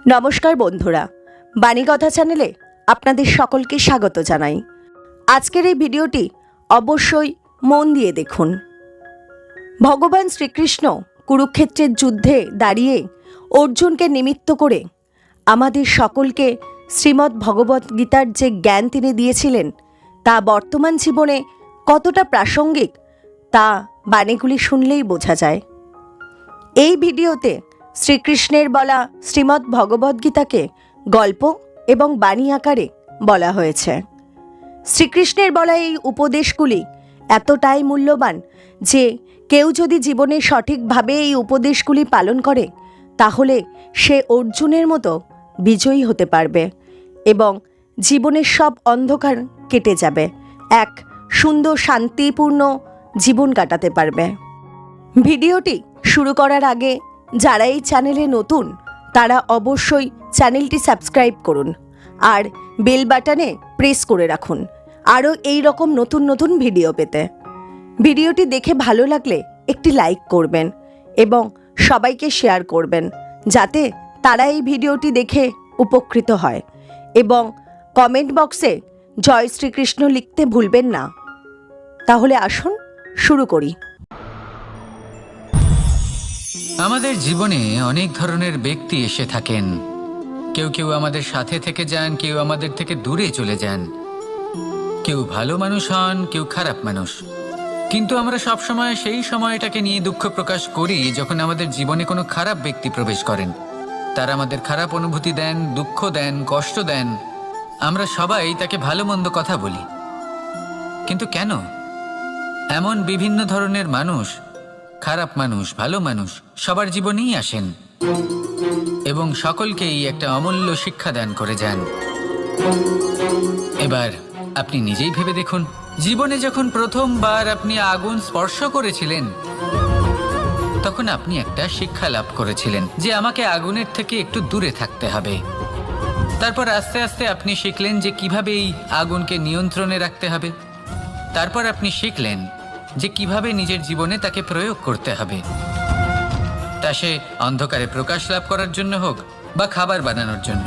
নমস্কার বন্ধুরা, বাণীকথা চ্যানেলে আপনাদের সকলকে স্বাগত জানাই। আজকের এই ভিডিওটি অবশ্যই মন দিয়ে দেখুন। ভগবান শ্রীকৃষ্ণ কুরুক্ষেত্রের যুদ্ধে দাঁড়িয়ে অর্জুনকে নিমিত্ত করে আমাদের সকলকে শ্রীমদ্ ভগবদ্ গীতার যে জ্ঞান তিনি দিয়েছিলেন তা বর্তমান জীবনে কতটা প্রাসঙ্গিক তা বাণীগুলি শুনলেই বোঝা যায়। এই ভিডিওতে শ্রীকৃষ্ণের বলা শ্রীমদ্ ভগবদ্গীতাকে গল্প এবং বাণী আকারে বলা হয়েছে। শ্রীকৃষ্ণের বলা এই উপদেশগুলি এতটাই মূল্যবান যে কেউ যদি জীবনে সঠিকভাবে এই উপদেশগুলি পালন করে তাহলে সে অর্জুনের মতো বিজয়ী হতে পারবে এবং জীবনের সব অন্ধকার কেটে যাবে, এক সুন্দর শান্তিপূর্ণ জীবন কাটাতে পারবে। ভিডিওটি শুরু করার আগে যারা এই চ্যানেলে নতুন তারা অবশ্যই চ্যানেলটি সাবস্ক্রাইব করুন আর বেল বাটনে প্রেস করে রাখুন আরও এই রকম নতুন নতুন ভিডিও পেতে। ভিডিওটি দেখে ভালো লাগলে একটি লাইক করবেন এবং সবাইকে শেয়ার করবেন যাতে তারা এই ভিডিওটি দেখে উপকৃত হয়, এবং কমেন্ট বক্সে জয় শ্রীকৃষ্ণ লিখতে ভুলবেন না। তাহলে আসুন শুরু করি। আমাদের জীবনে অনেক ধরনের ব্যক্তি এসে থাকেন। কেউ কেউ আমাদের সাথে থেকে যান, কেউ আমাদের থেকে দূরে চলে যান। কেউ ভালো মানুষ হন, কেউ খারাপ মানুষ। কিন্তু আমরা সবসময় সেই সময়টাকে নিয়ে দুঃখ প্রকাশ করি যখন আমাদের জীবনে কোনো খারাপ ব্যক্তি প্রবেশ করেন। তারা আমাদের খারাপ অনুভূতি দেন, দুঃখ দেন, কষ্ট দেন। আমরা সবাই তাকে ভালো মন্দ কথা বলি। কিন্তু কেন? এমন বিভিন্ন ধরনের মানুষ, খারাপ মানুষ, ভালো মানুষ সবার জীবনেই আসেন এবং সকলকেই একটা অমূল্য শিক্ষা দান করে যান। এবার আপনি নিজেই ভেবে দেখুন, জীবনে যখন প্রথমবার আপনি আগুন স্পর্শ করেছিলেন তখন আপনি একটা শিক্ষা লাভ করেছিলেন যে আমাকে আগুনের থেকে একটু দূরে থাকতে হবে। তারপর আস্তে আস্তে আপনি শিখলেন যে কিভাবে এই আগুনকে নিয়ন্ত্রণে রাখতে হবে। তারপর আপনি শিখলেন যে কিভাবে নিজের জীবনে তাকে প্রয়োগ করতে হবে, তা সে অন্ধকারে প্রকাশ লাভ করার জন্য হোক বা খাবার বানানোর জন্য।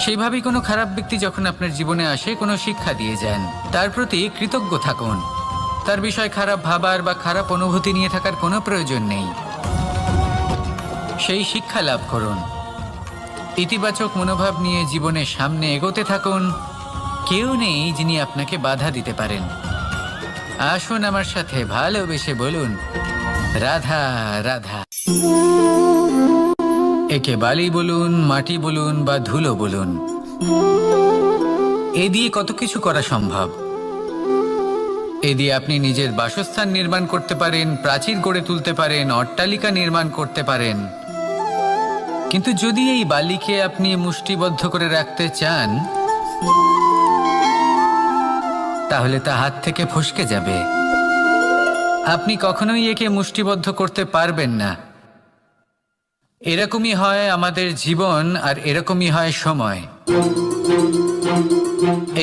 সেইভাবেই কোনো খারাপ ব্যক্তি যখন আপনার জীবনে আসে কোনো শিক্ষা দিয়ে যান, তার প্রতি কৃতজ্ঞ থাকুন। তার বিষয় খারাপ ভাবার বা খারাপ অনুভূতি নিয়ে থাকার কোনো প্রয়োজন নেই। সেই শিক্ষা লাভ করুন, ইতিবাচক মনোভাব নিয়ে জীবনের সামনে এগোতে থাকুন। কেউ নেই যিনি আপনাকে বাধা দিতে পারেন। আসুন আমার সাথে ভালোবেসে বলুন, রাধা রাধা। একে বালি বলুন, মাটি বলুন বা ধুলো বলুন, এ দিয়ে কত কিছু করা সম্ভব। এ দিয়ে আপনি নিজের বাসস্থান নির্মাণ করতে পারেন, প্রাচীর গড়ে তুলতে পারেন, অট্টালিকা নির্মাণ করতে পারেন। কিন্তু যদি এই বালিকে আপনি মুষ্টিবদ্ধ করে রাখতে চান তাহলে তা হাত থেকে ফসকে যাবে। আপনি কখনোই একে মুষ্টিবদ্ধ করতে পারবেন না। এরকমই হয় আমাদের জীবন, আর এরকমই হয় সময়।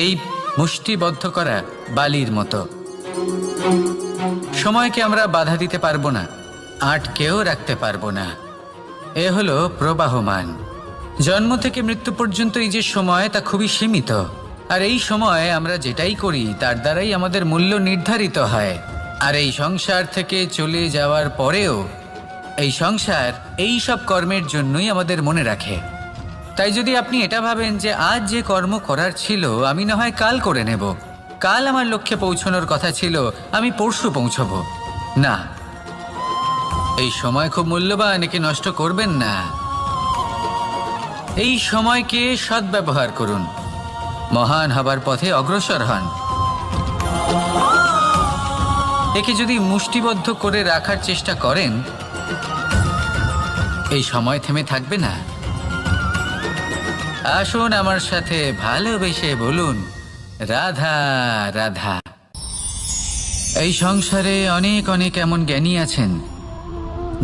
এই মুষ্টিবদ্ধ করা বালির মতো। সময়কে আমরা বাধা দিতে পারবো না, আটকেও রাখতে পারবো না। এ হলো প্রবাহমান। জন্ম থেকে মৃত্যু পর্যন্ত এই যে সময়, তা খুবই সীমিত। আর এই সময় আমরা যেটাই করি তার দ্বারাই আমাদের মূল্য নির্ধারিত হয়। আর এই সংসার থেকে চলে যাওয়ার পরেও এই সংসার এই সব কর্মের জন্যই আমাদের মনে রাখে। তাই যদি আপনি এটা ভাবেন যে আজ যে কর্ম করার ছিল আমি না হয় কাল করে নেব, কাল আমার লক্ষ্যে পৌঁছানোর কথা ছিল আমি পরশু পৌঁছবো, না, এই সময় খুব মূল্যবান, একে নষ্ট করবেন না। এই সময়কে সদ্ব্যবহার করুন, মহান হবার পথে অগ্রসর হন। একে যদি মুষ্টিবদ্ধ করে রাখার চেষ্টা করেন এই সময় থেমে থাকবে না। আসুন আমার সাথে ভালোবেসে বলুন, রাধা রাধা। এই সংসারে অনেক অনেক এমন জ্ঞানী আছেন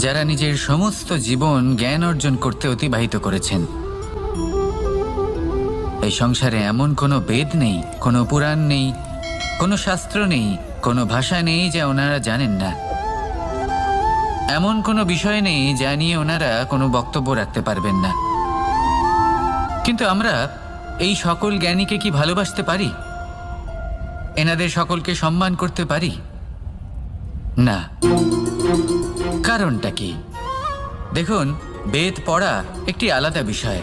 যারা নিজের সমস্ত জীবন জ্ঞান অর্জন করতে অতিবাহিত করেছেন। এই সংসারে এমন কোনো বেদ নেই, কোনো পুরাণ নেই, কোনো শাস্ত্র নেই, কোনো ভাষা নেই যা ওনারা জানেন না। এমন কোনো বিষয় নেই যা নিয়ে ওনারা কোনো বক্তব্য রাখতে পারবেন না। কিন্তু আমরা এই সকল জ্ঞানীকে কি ভালোবাসতে পারি? এনাদের সকলকে সম্মান করতে পারি না। কারণটা কি? দেখুন, বেদ পড়া একটি আলাদা বিষয়,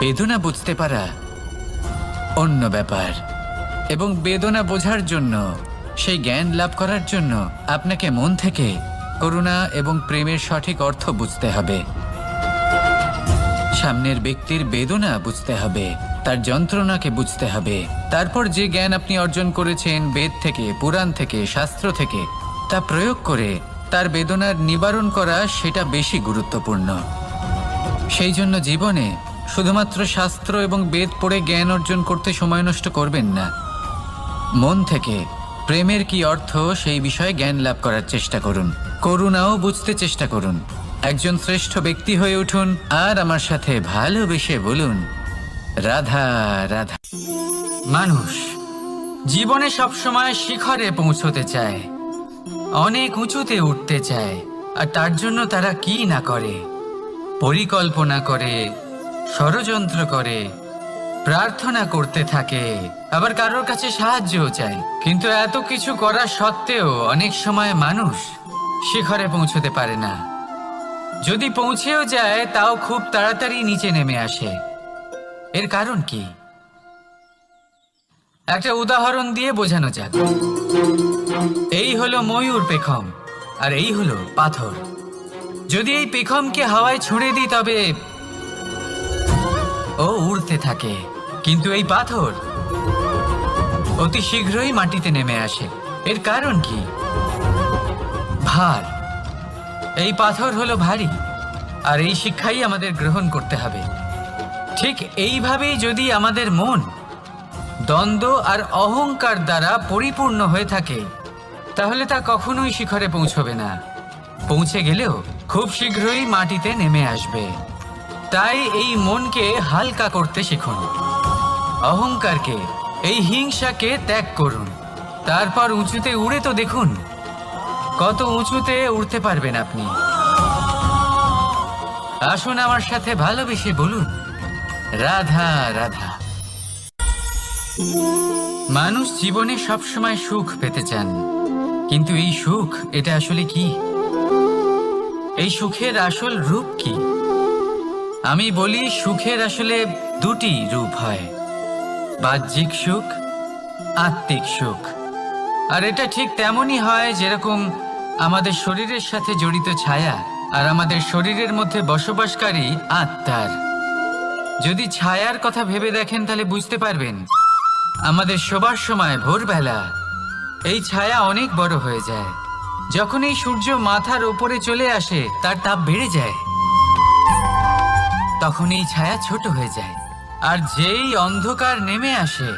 বেদনা বুঝতে পারা অন্য ব্যাপার। এবং বেদনা বোঝার জন্য, সেই জ্ঞান লাভ করার জন্য আপনাকে মন থেকে করুণা এবং প্রেমের সঠিক অর্থ বুঝতে হবে। সামনের ব্যক্তির বেদনা বুঝতে হবে, তার যন্ত্রণাকে বুঝতে হবে। তারপর যে জ্ঞান আপনি অর্জন করেছেন বেদ থেকে, পুরাণ থেকে, শাস্ত্র থেকে, তা প্রয়োগ করে তার বেদনার নিবারণ করা, সেটা বেশি গুরুত্বপূর্ণ। সেই জন্য জীবনে শুধুমাত্র শাস্ত্র এবং বেদ পড়ে জ্ঞান অর্জন করতে সময় নষ্ট করবেন না। মন থেকে প্রেমের কি অর্থ সেই বিষয়ে জ্ঞান লাভ করার চেষ্টা করুন। করুণাও বুঝতে চেষ্টা করুন। একজন শ্রেষ্ঠ ব্যক্তি হয়ে উঠুন আর আমার সাথে ভালোবেসে বলুন, রাধা রাধা। মানুষ জীবনে সবসময় শিখরে পৌঁছতে চায়, অনেক উঁচুতে উঠতে চায়, আর তার জন্য তারা কি না করে, পরিকল্পনা করে, ষড়যন্ত্র করে, প্রার্থনা করতে থাকে, আবার কারোর কাছে সাহায্যও চায়। কিন্তু এত কিছু করা সত্ত্বেও অনেক সময় মানুষ শিখরে পৌঁছতে পারে না। যদি পৌঁছেও যায় তাও খুব তাড়াতাড়ি নিচে নেমে আসে। এর কারণ কি? একটা উদাহরণ দিয়ে বোঝানো যাক। এই হলো ময়ূর পেখম, আর এই হলো পাথর। যদি এই পেখমকে হাওয়ায় ছুঁড়ে দিই তবে ও উড়তে থাকে, কিন্তু এই পাথর অতি শীঘ্রই মাটিতে নেমে আসে। এর কারণ কি? ভার। এই পাথর হলো ভারী, আর এই শিক্ষাই আমাদের গ্রহণ করতে হবে। ঠিক এইভাবেই যদি আমাদের মন দ্বন্দ্ব আর অহংকার দ্বারা পরিপূর্ণ হয়ে থাকে, তাহলে তা কখনোই শিখরে পৌঁছবে না। পৌঁছে গেলেও খুব শীঘ্রই মাটিতে নেমে আসবে। তাই এই মনকে হালকা করতে শিখুন, অহংকারকে, এই হিংসাকে ত্যাগ করুন। তারপর উঁচুতে উড়ে তো দেখুন কত উঁচুতে উড়তে পারবেন আপনি। আসুন আমার সাথে ভালোবেসে বলুন, রাধা রাধা। মানুষ জীবনে সবসময় সুখ পেতে চান, কিন্তু এই সুখ, এটা আসলে কি? এই সুখের আসল রূপ কি? আমি বলি, সুখের আসলে দুটি রূপ হয়, বাহ্যিক সুখ, আত্মিক সুখ। আর এটা ঠিক তেমনই হয় যেরকম আমাদের শরীরের সাথে জড়িত ছায়া আর আমাদের শরীরের মধ্যে বসবাসকারী আত্মার। যদি ছায়ার কথা ভেবে দেখেন তাহলে বুঝতে পারবেন, আমাদের শোবার সময় ভোরবেলা এই ছায়া অনেক বড় হয়ে যায়। যখন এই সূর্য মাথার ওপরে চলে আসে, তার তাপ বেড়ে যায়, তখন এই ছায়া ছোট হয়ে যায়। আর যেই অন্ধকার নেমে আসে,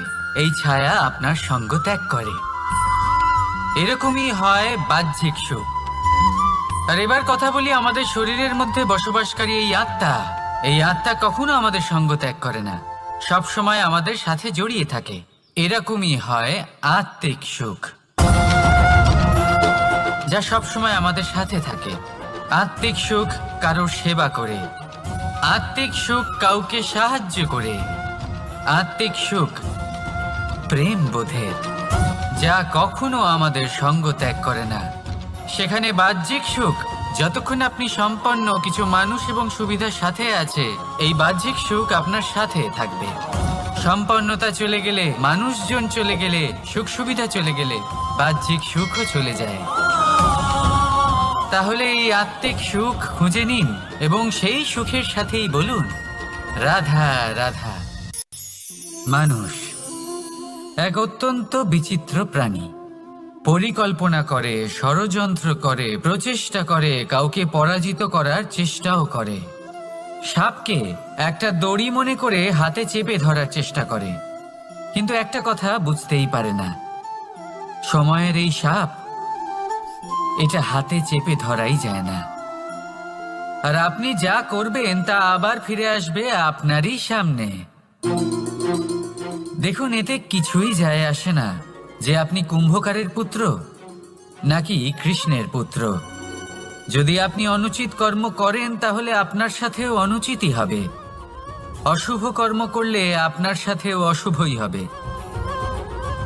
এই ছায়া আপনার সঙ্গ ত্যাগ করে। এরকমই হয় বাহ্যিক সুখ। আর এবার কথা বলি আমাদের শরীরের মধ্যে বসবাসকারী এই আত্মা। এই আত্মা কখনো আমাদের সঙ্গ ত্যাগ করে না, সব সময় আমাদের সাথে জড়িয়ে থাকে। এরকমই হয় আত্মিক সুখ, যা সব সময় আমাদের সাথে থাকে। আত্মিক সুখ কারোর সেবা করে, আত্মিক সুখ কাউকে সাহায্য করে, আত্মিক সুখ প্রেম বোধের, যা কখনো আমাদের সঙ্গ ত্যাগ করে না। সেখানে বাহ্যিক সুখ, যতক্ষণ আপনি সম্পন্ন কিছু মানুষ এবং সুবিধার সাথে আছে, এই বাহ্যিক সুখ আপনার সাথে থাকবে। সম্পন্নতা চলে গেলে, মানুষজন চলে গেলে, সুখ সুবিধা চলে গেলে, বাহ্যিক সুখও চলে যায়। তাহলে এই আত্মিক সুখ খুঁজে নিন এবং সেই সুখের সাথেই বলুন, রাধা রাধা। মানুষ এক অত্যন্ত বিচিত্র প্রাণী। পরিকল্পনা করে, ষড়যন্ত্র করে, প্রচেষ্টা করে, কাউকে পরাজিত করার চেষ্টাও করে। সাপকে একটা দড়ি মনে করে হাতে চেপে ধরার চেষ্টা করে, কিন্তু একটা কথা বুঝতেই পারে না, সময়ের এই সাপ, এটা হাতে চেপে ধরাই যায় না। আর আপনি যা করবেন তা আবার ফিরে আসবে আপনারই সামনে। দেখুন, এতে কিছুই যায় আসে না যে আপনি কুম্ভকারের পুত্র নাকি কৃষ্ণের পুত্র। যদি আপনি অনুচিত কর্ম করেন তাহলে আপনার সাথেও অনুচিতই হবে। অশুভ কর্ম করলে আপনার সাথেও অশুভই হবে।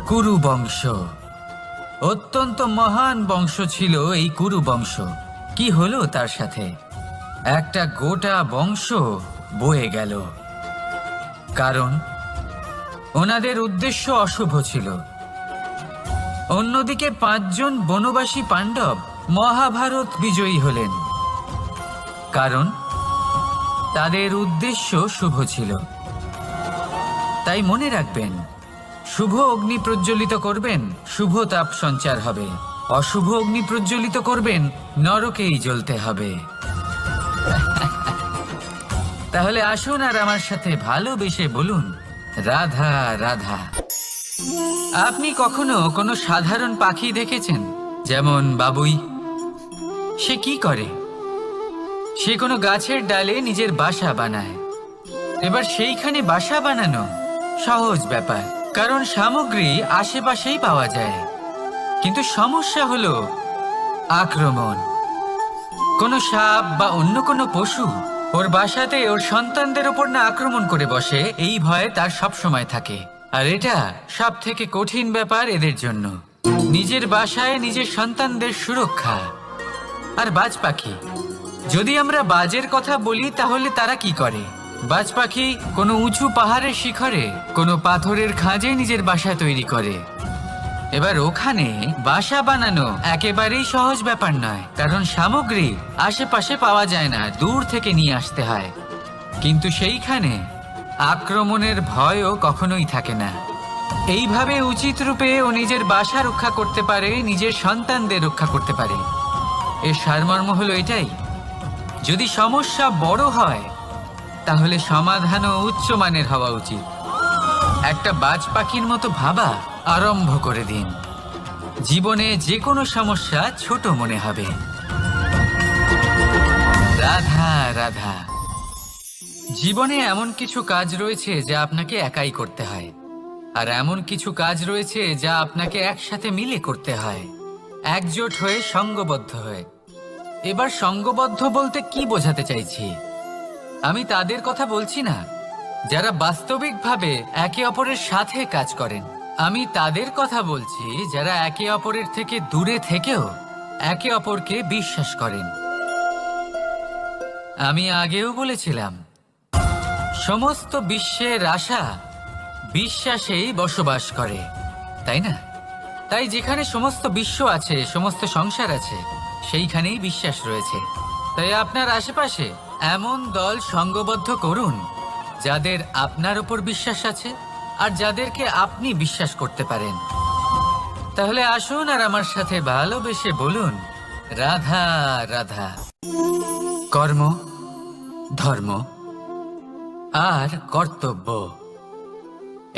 কুরু বংশ, অত্যন্ত মহান বংশ ছিল এই কুরু বংশ। কি হলো তার সাথে? একটা গোটা বংশ বয়ে গেল। কারণ ওনাদের উদ্দেশ্য অশুভ ছিল। অন্যদিকে 5 জন বনবাসী পাণ্ডব মহাভারত বিজয়ী হলেন, কারণ তাদের উদ্দেশ্য শুভ ছিল। তাই মনে রাখবেন, শুভ অগ্নি প্রজ্বলিত করবেন, শুভ তাপ সঞ্চার হবে। অশুভ অগ্নি প্রজ্বলিত করবেন, নরকেই জ্বলতে হবে। তাহলে আসুন আর আমার সাথে ভালোবেসে বলুন, রাধা রাধা। আপনি কখনো কোনো সাধারণ পাখি দেখেছেন? যেমন বাবুই। সে কি করে? সে কোনো গাছের ডালে নিজের বাসা বানায়। এবার সেইখানে বাসা বানানো সহজ ব্যাপার, কারণ সামগ্রী আশেপাশেই পাওয়া যায়। কিন্তু সমস্যা হলো আক্রমণ। কোনো সাপ বা অন্য কোনো পশু ওর বাসাতে ওর সন্তানদের ওপর না আক্রমণ করে বসে, এই ভয়ে তার সব সময় থাকে। আর এটা সব থেকে কঠিন ব্যাপার এদের জন্য, নিজের বাসায় নিজের সন্তানদের সুরক্ষা। আর বাজ পাখি, যদি আমরা বাজের কথা বলি তাহলে তারা কি করে? বাজ পাখি কোনো উঁচু পাহাড়ের শিখরে, কোনো পাথরের খাঁজে নিজের বাসা তৈরি করে। এবার ওখানে বাসা বানানো একেবারেই সহজ ব্যাপার নয়, কারণ সামগ্রী আশেপাশে পাওয়া যায় না, দূর থেকে নিয়ে আসতে হয়। কিন্তু সেইখানে আক্রমণের ভয়ও কখনোই থাকে না। এইভাবে উচিত রূপে ও নিজের বাসা রক্ষা করতে পারে, নিজের সন্তানদের রক্ষা করতে পারে। এর সারমর্ম হলো এটাই, যদি সমস্যা বড় হয় তাহলে সমাধানও উচ্চমানের হওয়া উচিত। একটা বাজ পাখির মতো ভাবা আরম্ভ করে দিন। জীবনে যে কোনো সমস্যা ছোট মনে হবে। রাধা রাধা। জীবনে এমন কিছু কাজ রয়েছে যা আপনাকে একাই করতে হয়, আর এমন কিছু কাজ রয়েছে যা আপনাকে একসাথে মিলে করতে হয়, একজোট হয়ে, সঙ্গবদ্ধ হয়ে। এবার সঙ্গবদ্ধ বলতে কি বোঝাতে চাইছি? আমি তাদের কথা বলছি না যারা বাস্তবিকভাবে একে অপরের সাথে কাজ করেন। আমি তাদের কথা বলছি যারা একে অপরের থেকে দূরে থেকেও একে অপরকে বিশ্বাস করেন। আমি আগেও বলেছিলাম, সমস্ত বিশ্বের আশা বিশ্বাসেই বসবাস করে, তাই না? তাই যেখানে সমস্ত বিশ্ব আছে, সমস্ত সংসার আছে, সেইখানেই বিশ্বাস রয়েছে। তাই আপনার আশেপাশে এমন দল সঙ্গবদ্ধ করুন যাদের আপনার উপর বিশ্বাস আছে আর যাদেরকে আপনি বিশ্বাস করতে পারেন। তাহলে আসুন আর আমার সাথে ভালোবেসে বলুন, রাধা রাধা। কর্ম, ধর্ম আর কর্তব্য,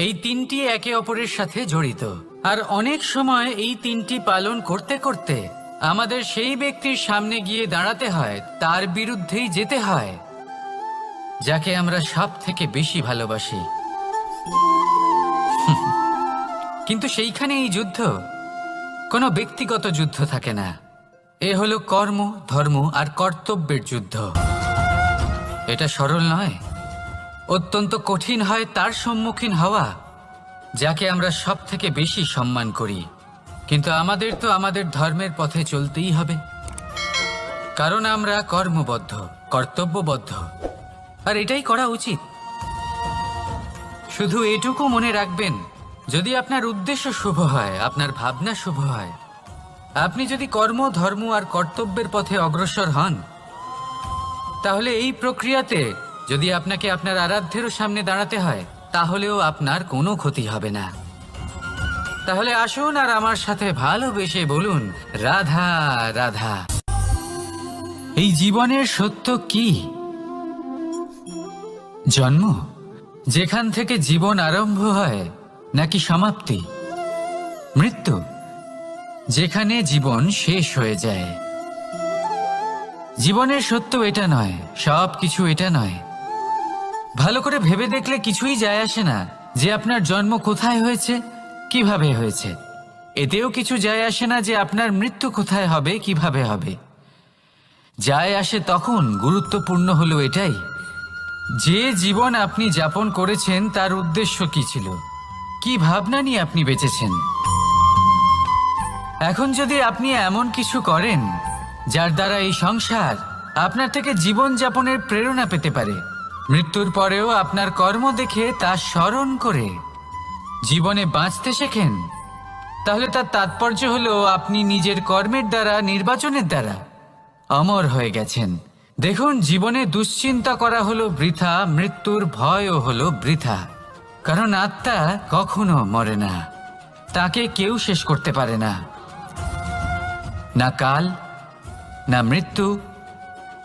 এই তিনটি একে অপরের সাথে জড়িত। আর অনেক সময় এই তিনটি পালন করতে করতে আমাদের সেই ব্যক্তির সামনে গিয়ে দাঁড়াতে হয়, তার বিরুদ্ধেই যেতে হয় যাকে আমরা সব থেকে বেশি ভালোবাসি। কিন্তু সেইখানে এই যুদ্ধ কোনো ব্যক্তিগত যুদ্ধ থাকে না, এ হলো কর্ম, ধর্ম আর কর্তব্যের যুদ্ধ। এটা সরল নয়, অত্যন্ত কঠিন হয় তার সম্মুখীন হওয়া যাকে আমরা সব থেকে বেশি সম্মান করি। কিন্তু আমাদের তো আমাদের ধর্মের পথে চলতেই হবে, কারণ আমরা কর্মবদ্ধ, কর্তব্যবদ্ধ, আর এটাই করা উচিত। শুধু এটুকু মনে রাখবেন, যদি আপনার উদ্দেশ্য শুভ হয়, আপনার ভাবনা শুভ হয়, আপনি যদি কর্ম, ধর্ম আর কর্তব্যের পথে অগ্রসর হন, তাহলে এই প্রক্রিয়াতে যদি আপনাকে আপনার আরাধ্যেরও সামনে দাঁড়াতে হয়, তাহলেও আপনার কোনো ক্ষতি হবে না। তাহলে আসুন আর আমার সাথে ভালোবেসে বলুন, রাধা রাধা। এই জীবনের সত্য কি? জন্ম, যেখান থেকে জীবন আরম্ভ হয়, নাকি সমাপ্তি? মৃত্যু, যেখানে জীবন শেষ হয়ে যায়। জীবনের সত্য এটা নয়, সব কিছু এটা নয়। ভালো করে ভেবে দেখলে কিছুই যায় আসে না যে আপনার জন্ম কোথায় হয়েছে, কিভাবে হয়েছে। এতেও কিছু যায় আসে না যে আপনার মৃত্যু কোথায় হবে, কিভাবে হবে। যায় আসে তখন, গুরুত্বপূর্ণ হলো এটাই যে জীবন আপনি যাপন করেছেন তার উদ্দেশ্য কি ছিল, কি ভাবনা নিয়ে আপনি বেঁচেছেন? এখন যদি আপনি এমন কিছু করেন যার দ্বারা এই সংসার আপনার থেকে জীবন যাপনের প্রেরণা পেতে পারে, মৃত্যুর পরেও আপনার কর্ম দেখে তা স্মরণ করে জীবনে বাঁচতে শেখেন, তাহলে তার তাৎপর্য হলো আপনি নিজের কর্মের দ্বারা, নির্বাচনের দ্বারা অমর হয়ে গেছেন। দেখুন, জীবনে দুশ্চিন্তা করা হলো বৃথা, মৃত্যুর ভয়ও হলো বৃথা। কারণ আত্মা কখনো মরে না, তাকে কেউ শেষ করতে পারে না, না কাল, না মৃত্যু,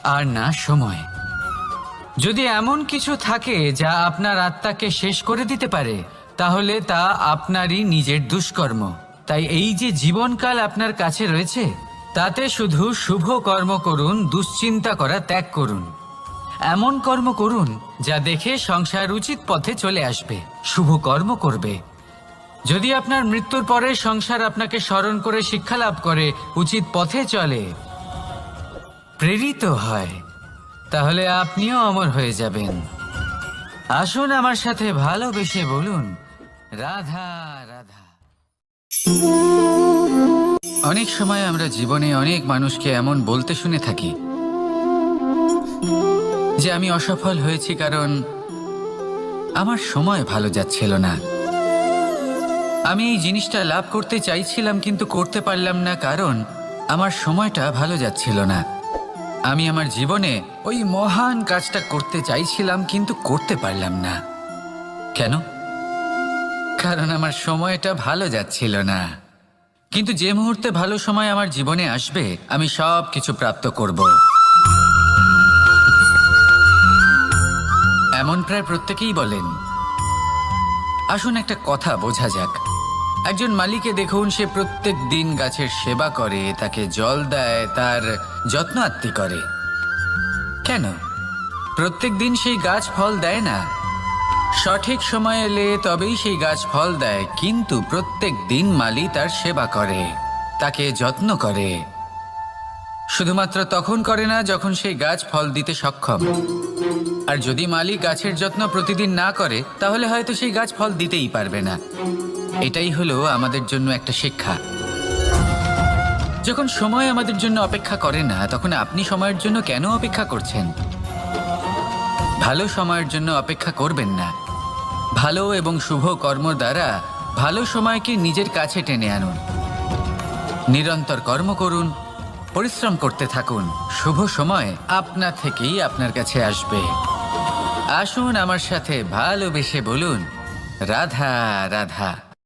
আর না সময়। যদি এমন কিছু থাকে যা আপনার আত্মাকে শেষ করে দিতে পারে, তাহলে তা আপনারই নিজের দুষ্কর্ম। তাই এই যে জীবনকাল আপনার কাছে রয়েছে, তাতে শুধু শুভ কর্ম করুন, দুশ্চিন্তা করা ত্যাগ করুন। এমন কর্ম করুন যা দেখে সংসার উচিত পথে চলে আসবে, শুভ কর্ম করবে। যদি আপনার মৃত্যুর পরে সংসার আপনাকে স্মরণ করে শিক্ষা লাভ করে, উচিত পথে চলে, প্রেরিত হয়, তাহলে আপনিও অমর হয়ে যাবেন। আসুন আমার সাথে ভালোবেসে বলুন, রাধা রাধা। অনেক সময় আমরা জীবনে অনেক মানুষকে এমন বলতে শুনে থাকি যে আমি অসফল হয়েছি কারণ আমার সময় ভালো যাচ্ছিল না। আমি এই জিনিসটা লাভ করতে চাইছিলাম কিন্তু করতে পারলাম না কারণ আমার সময়টা ভালো যাচ্ছিল না। আমি আমার জীবনে ওই মহান কাজটা করতে চাইছিলাম কিন্তু করতে পারলাম না। কেন? কারণ আমার সময়টা ভালো যাচ্ছিল না। কিন্তু যে মুহূর্তে ভালো সময় আমার জীবনে আসবে, আমি সব কিছু প্রাপ্ত করব। এমন প্রায় প্রত্যেকেই বলেন। আসুন একটা কথা বোঝা যাক। একজন মালিকে দেখুন, সে প্রত্যেক দিন গাছের সেবা করে, তাকে জল দেয়, তার যত্ন আত্তি করে। কেন? প্রত্যেক দিন সেই গাছ ফল দেয় না। সঠিক সময় এলে তবেই সেই গাছ ফল দেয়, কিন্তু প্রত্যেক দিন মালি তার সেবা করে, তাকে যত্ন করে। শুধুমাত্র তখন করে না যখন সেই গাছ ফল দিতে সক্ষম। আর যদি মালি গাছের যত্ন প্রতিদিন না করে, তাহলে হয়তো সেই গাছ ফল দিতেই পারবে না। এটাই হলো আমাদের জন্য একটা শিক্ষা। যখন সময় আমাদের জন্য অপেক্ষা করে না, তখন আপনি সময়ের জন্য কেন অপেক্ষা করছেন? ভালো সময়ের জন্য অপেক্ষা করবেন না। ভালো এবং শুভ কর্ম দ্বারা ভালো সময়কে নিজের কাছে টেনে আনুন। নিরন্তর কর্ম করুন, পরিশ্রম করতে থাকুন। শুভ সময় আপনা থেকেই আপনার কাছে আসবে। আসুন আমার সাথে ভালোবেসে বলুন, রাধা রাধা।